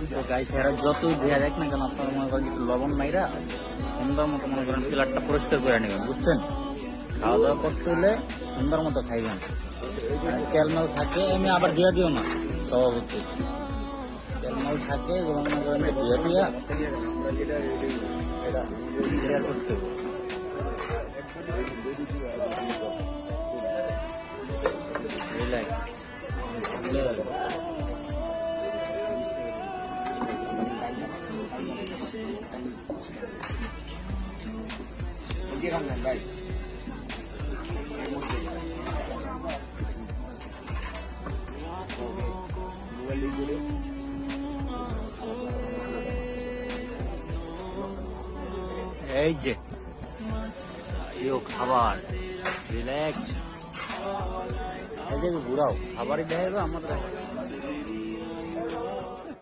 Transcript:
তো গাইস এরা যতই ধুয়ে দেখ না কেন আপনার মনে করেন কিছু লবণ মাইরা সুন্দর মতো মনে করেন প্লেটটা পরিষ্কার করে নেবেন, বুঝছেন? খাওয়া দাওয়া করতে হলে সুন্দর মতো খাইবেন। তেলমেল থাকে এমনি আবার দিয়ে দিও না, স্বভাবতই তেলমেল থাকে এবং মনে করেন ধুয়ে ধুয়া ক্লিয়ার করতে হবে। রিল্যাক্স। ভাই এই যে খাবার রিল্যাক্স, এই যে ঘুরাও খাবারই দেখাবে আমাদের।